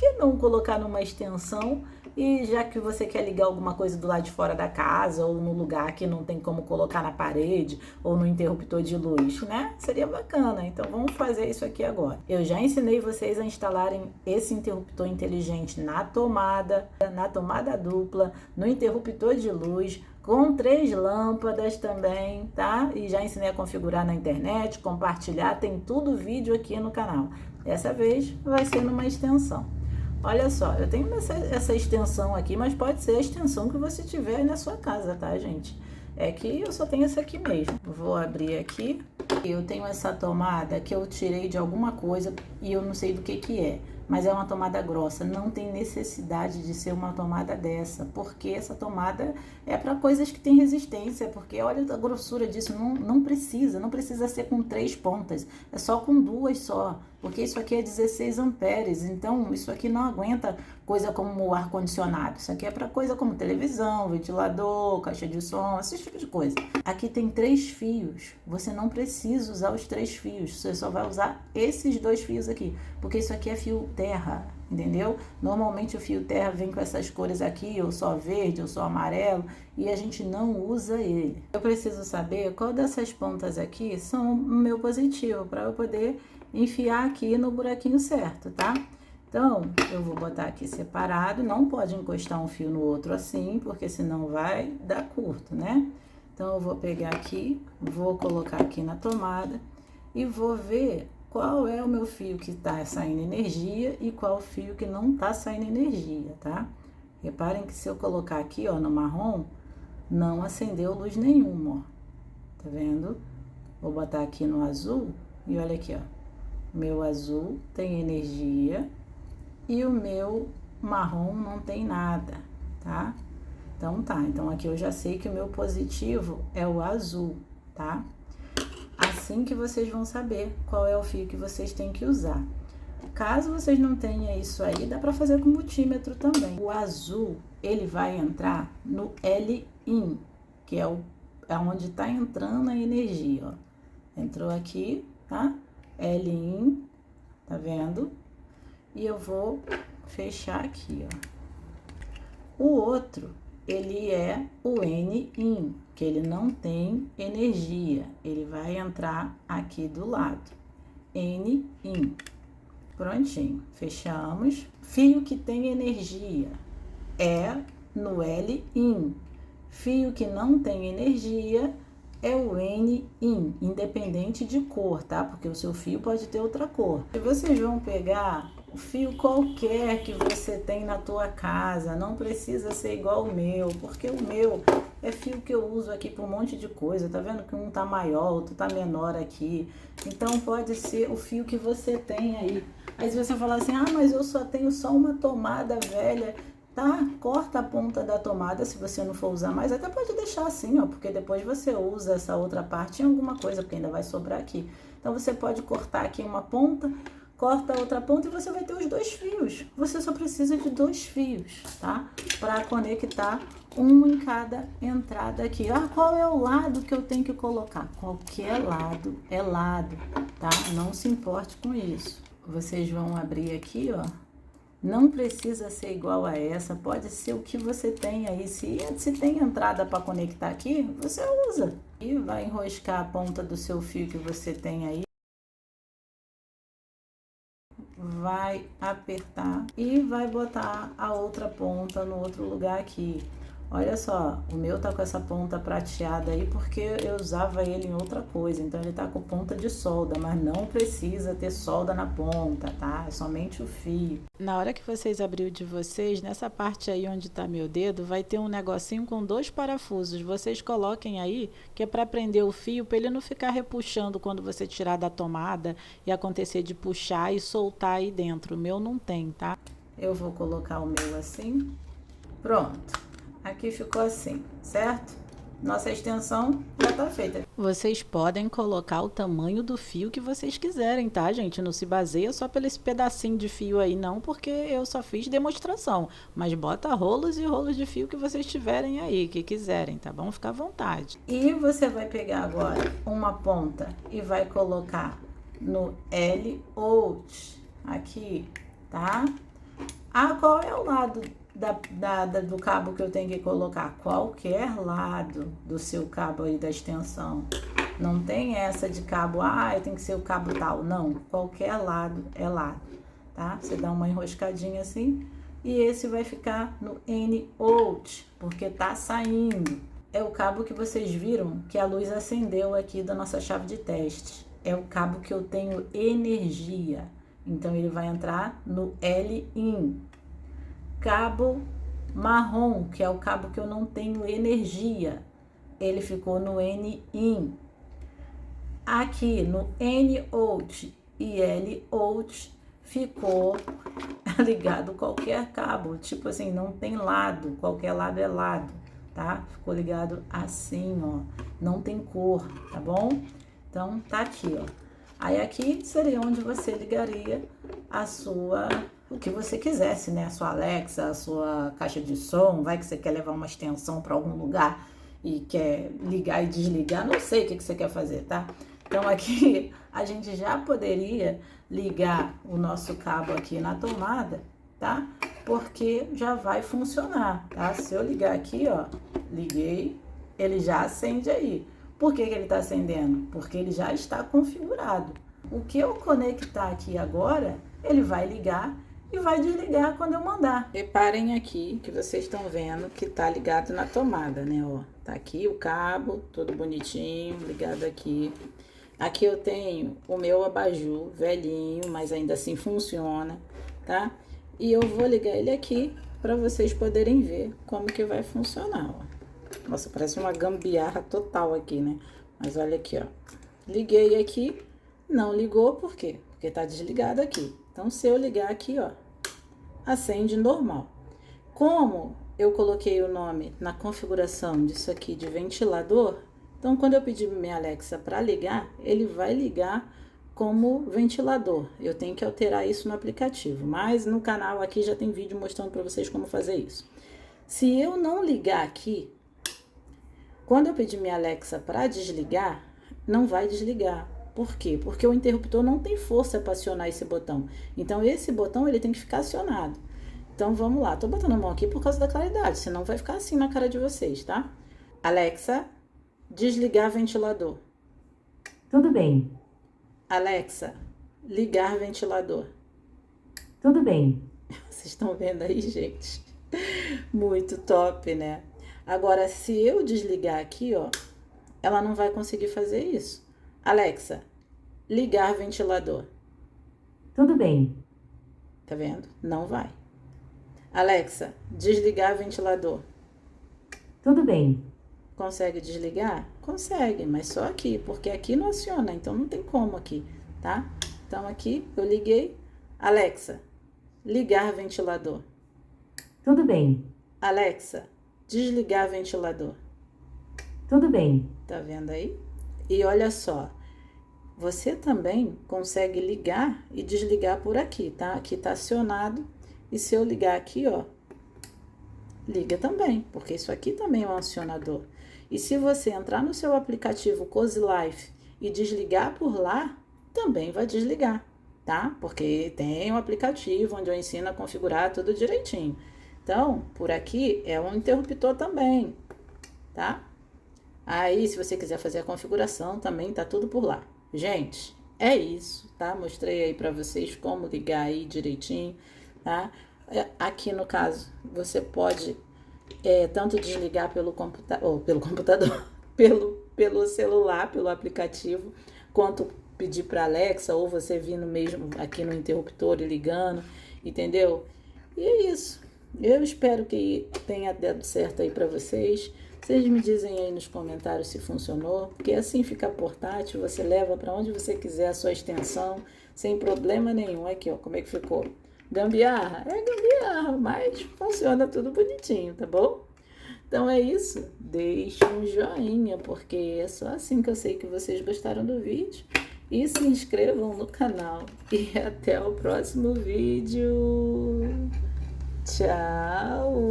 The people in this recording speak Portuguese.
que não colocar numa extensão? E já que você quer ligar alguma coisa do lado de fora da casa, ou no lugar que não tem como colocar na parede, ou no interruptor de luz, né? Seria bacana. Então vamos fazer isso aqui agora. Eu já ensinei vocês a instalarem esse interruptor inteligente na tomada dupla, no interruptor de luz, com 3 lâmpadas também, tá? E já ensinei a configurar na internet, compartilhar, tem tudo vídeo aqui no canal. Dessa vez vai ser numa extensão. Olha só, eu tenho essa extensão aqui, mas pode ser a extensão que você tiver aí na sua casa, tá, gente? É que eu só tenho essa aqui mesmo. Vou abrir aqui. Eu tenho essa tomada que eu tirei de alguma coisa e eu não sei do que é. Mas é uma tomada grossa. Não tem necessidade de ser uma tomada dessa. Porque essa tomada é para coisas que têm resistência. Porque olha a grossura disso. Não precisa ser com 3 pontas. É só com 2 só. Porque isso aqui é 16 amperes. Então isso aqui não aguenta coisa como o ar-condicionado. Isso aqui é para coisa como televisão, ventilador, caixa de som, esse tipo de coisa. Aqui tem 3 fios. Você não precisa usar os 3 fios. Você só vai usar esses 2 fios aqui. Porque isso aqui é fio terra, entendeu? Normalmente o fio terra vem com essas cores aqui, ou só verde, ou só amarelo, e a gente não usa ele. Eu preciso saber qual dessas pontas aqui são o meu positivo, para eu poder enfiar aqui no buraquinho certo, tá? Então, eu vou botar aqui separado, não pode encostar um fio no outro assim, porque senão vai dar curto, né? Então, eu vou pegar aqui, vou colocar aqui na tomada e vou ver qual é o meu fio que tá saindo energia e qual fio que não tá saindo energia, tá? Reparem que se eu colocar aqui, ó, no marrom, não acendeu luz nenhuma, ó. Tá vendo? Vou botar aqui no azul e olha aqui, ó. Meu azul tem energia e o meu marrom não tem nada, tá? Então tá, então aqui eu já sei que o meu positivo é o azul, tá? Assim que vocês vão saber qual é o fio que vocês têm que usar. Caso vocês não tenham isso aí, dá para fazer com multímetro também. O azul, ele vai entrar no L-in, que é onde tá entrando a energia, ó. Entrou aqui, tá? L-in, tá vendo? E eu vou fechar aqui, ó. O outro, ele é o N-in, que ele não tem energia. Ele vai entrar aqui do lado. N-in. Prontinho. Fechamos. Fio que tem energia é no L-in. Fio que não tem energia é o N-in, independente de cor, tá? Porque o seu fio pode ter outra cor. E vocês vão pegar o fio qualquer que você tem na tua casa, não precisa ser igual o meu, porque o meu é fio que eu uso aqui para um monte de coisa, tá vendo que um tá maior, outro tá menor aqui, então pode ser o fio que você tem aí. Aí se você falar assim, ah, mas eu só tenho só uma tomada velha, tá? Corta a ponta da tomada se você não for usar mais, até pode deixar assim, ó, porque depois você usa essa outra parte em alguma coisa, porque ainda vai sobrar aqui. Então você pode cortar aqui uma ponta, corta a outra ponta e você vai ter os 2 fios. Você só precisa de 2 fios, tá? Para conectar um em cada entrada aqui. Ah, qual é o lado que eu tenho que colocar? Qualquer lado é lado, tá? Não se importe com isso. Vocês vão abrir aqui, ó. Não precisa ser igual a essa, pode ser o que você tem aí. Se tem entrada para conectar aqui, você usa. E vai enroscar a ponta do seu fio que você tem aí. Vai apertar e vai botar a outra ponta no outro lugar aqui. Olha só, o meu tá com essa ponta prateada aí porque eu usava ele em outra coisa, então ele tá com ponta de solda, mas não precisa ter solda na ponta, tá? É somente o fio. Na hora que vocês abrir o de vocês, nessa parte aí onde tá meu dedo, vai ter um negocinho com 2 parafusos. Vocês coloquem aí, que é para prender o fio, para ele não ficar repuxando quando você tirar da tomada e acontecer de puxar e soltar aí dentro. O meu não tem, tá? Eu vou colocar o meu assim. Pronto. Aqui ficou assim, certo? Nossa extensão já tá feita. Vocês podem colocar o tamanho do fio que vocês quiserem, tá, gente? Não se baseia só pelo esse pedacinho de fio aí, não, porque eu só fiz demonstração. Mas bota rolos e rolos de fio que vocês tiverem aí, que quiserem, tá bom? Fica à vontade. E você vai pegar agora uma ponta e vai colocar no L-out aqui, tá? Ah, qual é o lado do cabo que eu tenho que colocar? Qualquer lado do seu cabo aí da extensão. Não tem essa de cabo, tem que ser o cabo tal. Não, qualquer lado é lado, tá? Você dá uma enroscadinha assim e esse vai ficar no N-out, porque tá saindo. É o cabo que vocês viram que a luz acendeu aqui da nossa chave de teste. É o cabo que eu tenho energia. Então, ele vai entrar no L-in. Cabo marrom, que é o cabo que eu não tenho energia. Ele ficou no N-in. Aqui no N-out e L-out ficou ligado qualquer cabo. Tipo assim, não tem lado. Qualquer lado é lado, tá? Ficou ligado assim, ó. Não tem cor, tá bom? Então, tá aqui, ó. Aí aqui seria onde você ligaria o que você quisesse, né? A sua Alexa, a sua caixa de som, vai que você quer levar uma extensão para algum lugar e quer ligar e desligar, não sei o que você quer fazer, tá? Então aqui a gente já poderia ligar o nosso cabo aqui na tomada, tá? Porque já vai funcionar, tá? Se eu ligar aqui, ó, liguei, ele já acende aí. Por que ele está acendendo? Porque ele já está configurado. O que eu conectar aqui agora, ele vai ligar e vai desligar quando eu mandar. Reparem aqui que vocês estão vendo que tá ligado na tomada, né? Ó, tá aqui o cabo, todo bonitinho, ligado aqui. Aqui eu tenho o meu abajur velhinho, mas ainda assim funciona, tá? E eu vou ligar ele aqui para vocês poderem ver como que vai funcionar, ó. Nossa, parece uma gambiarra total aqui, né? Mas olha aqui, ó. Liguei aqui, não ligou, por quê? Porque tá desligado aqui. Então, se eu ligar aqui, ó, acende normal. Como eu coloquei o nome na configuração disso aqui de ventilador, então, quando eu pedir minha Alexa para ligar, ele vai ligar como ventilador. Eu tenho que alterar isso no aplicativo, mas no canal aqui já tem vídeo mostrando para vocês como fazer isso. Se eu não ligar aqui, quando eu pedir minha Alexa para desligar, não vai desligar. Por quê? Porque o interruptor não tem força para acionar esse botão. Então, esse botão ele tem que ficar acionado. Então, vamos lá. Tô botando a mão aqui por causa da claridade, senão vai ficar assim na cara de vocês, tá? Alexa, desligar ventilador. Tudo bem. Alexa, ligar ventilador. Tudo bem. Vocês estão vendo aí, gente? Muito top, né? Agora, se eu desligar aqui, ó, ela não vai conseguir fazer isso. Alexa, ligar ventilador. Tudo bem. Tá vendo? Não vai. Alexa, desligar ventilador. Tudo bem. Consegue desligar? Consegue, mas só aqui, porque aqui não aciona, então não tem como aqui, tá? Então aqui eu liguei. Alexa, ligar ventilador. Tudo bem. Alexa, desligar ventilador. Tudo bem. Tá vendo aí? E olha só, você também consegue ligar e desligar por aqui, tá? Aqui tá acionado. E se eu ligar aqui, ó, liga também, porque isso aqui também é um acionador. E se você entrar no seu aplicativo Cozy Life e desligar por lá, também vai desligar, tá? Porque tem um aplicativo onde eu ensino a configurar tudo direitinho. Então, por aqui é um interruptor também, tá? Aí, se você quiser fazer a configuração, também tá tudo por lá. Gente, é isso, tá? Mostrei aí pra vocês como ligar aí direitinho, tá? Aqui no caso, você pode tanto desligar pelo computador, pelo celular, pelo aplicativo, quanto pedir para Alexa, ou você vindo mesmo aqui no interruptor e ligando, entendeu? E é isso. Eu espero que tenha dado certo aí para vocês. Vocês me dizem aí nos comentários se funcionou, porque assim fica portátil, você leva para onde você quiser a sua extensão, sem problema nenhum. Aqui, ó, como é que ficou? Gambiarra? É gambiarra, mas funciona tudo bonitinho, tá bom? Então é isso. Deixe um joinha, porque é só assim que eu sei que vocês gostaram do vídeo. E se inscrevam no canal. E até o próximo vídeo. Tchau!